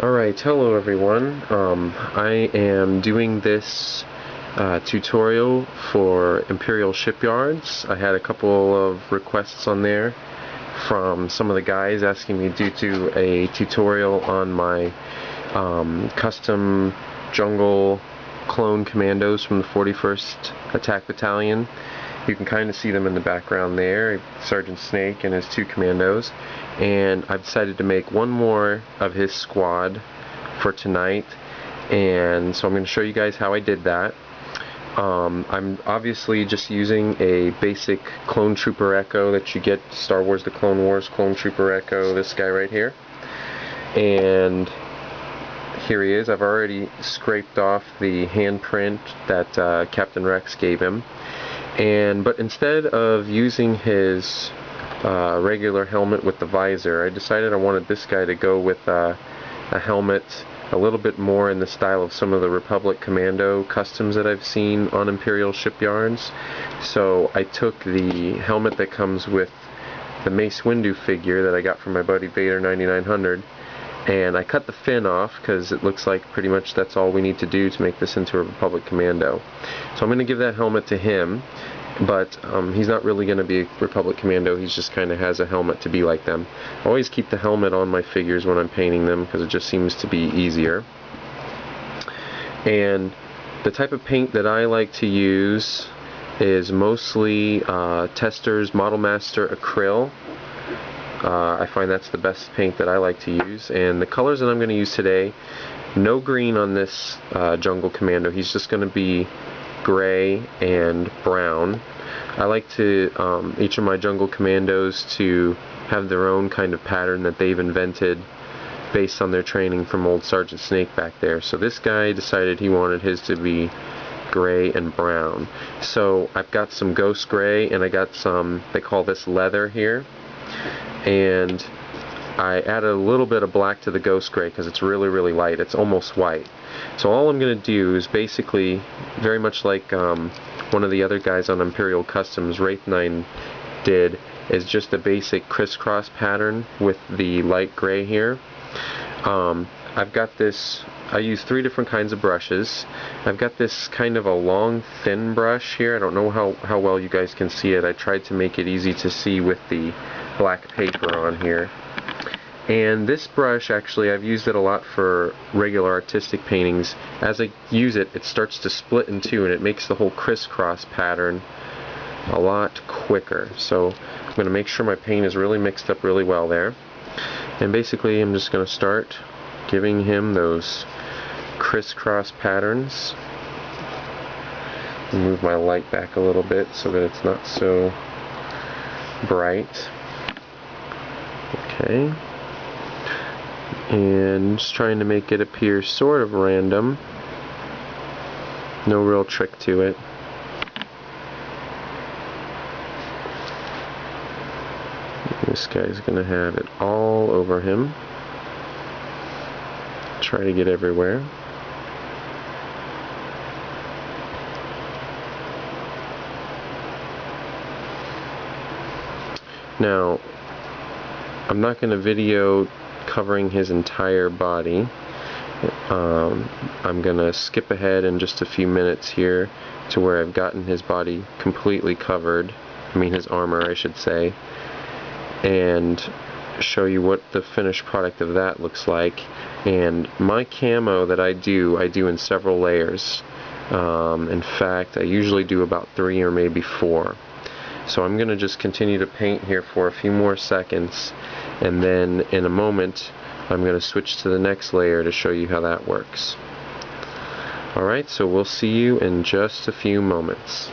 Alright, hello everyone. I am doing this tutorial for Imperial Shipyards. I had a couple of requests on there from some of the guys asking me to do a tutorial on my custom jungle clone commandos from the 41st Attack Battalion. You can kind of see them in the background there, Sergeant Snake and his two commandos. And I've decided to make one more of his squad for tonight, and so I'm going to show you guys how I did that. I'm obviously just using a basic Clone Trooper Echo that you get Star Wars The Clone Wars Clone Trooper Echo, this guy right here. And here he is. I've already scraped off the handprint that Captain Rex gave him. But instead of using his regular helmet with the visor, I decided I wanted this guy to go with a helmet a little bit more in the style of some of the Republic Commando customs that I've seen on Imperial shipyards. So I took the helmet that comes with the Mace Windu figure that I got from my buddy Vader 9900, and I cut the fin off because it looks like pretty much that's all we need to do to make this into a Republic Commando. So I'm going to give that helmet to him, but he's not really going to be a Republic Commando. He just kind of has a helmet to be like them. I always keep the helmet on my figures when I'm painting them because it just seems to be easier. And the type of paint that I like to use is mostly Testors Model Master Acryl. I find that's the best paint that I like to use. And the colors that I'm going to use today, no green on this Jungle Commando. He's just going to be gray and brown. I like to each of my Jungle Commandos to have their own kind of pattern that they've invented based on their training from old Sergeant Snake back there. So this guy decided he wanted his to be gray and brown. So I've got some ghost gray, and I got some, they call this leather here, and I added a little bit of black to the ghost gray because it's really light. It's almost white. So all I'm going to do is basically, very much like one of the other guys on Imperial Customs, Wraith9, did, is just a basic crisscross pattern with the light gray here. I've got this, I use 3 different kinds of brushes. I've got this kind of a long, thin brush here. I don't know how well you guys can see it. I tried to make it easy to see with the black paper on here. And this brush, actually, I've used it a lot for regular artistic paintings. As I use it, it starts to split in two, and it makes the whole crisscross pattern a lot quicker. So I'm going to make sure my paint is really mixed up really well there. And basically, I'm just going to start giving him those crisscross patterns. Move my light back a little bit so that it's not so bright. Okay. And just trying to make it appear sort of random. No real trick to it. This guy's going to have it all over him. Try to get everywhere. Now, I'm not going to video covering his entire body. I'm going to skip ahead in just a few minutes here to where I've gotten his body completely covered, I mean his armor I should say, and show you what the finished product of that looks like. And my camo that I do in several layers. In fact, I usually do about 3 or maybe 4. So I'm going to just continue to paint here for a few more seconds, and then in a moment I'm going to switch to the next layer to show you how that works. Alright, so we'll see you in just a few moments.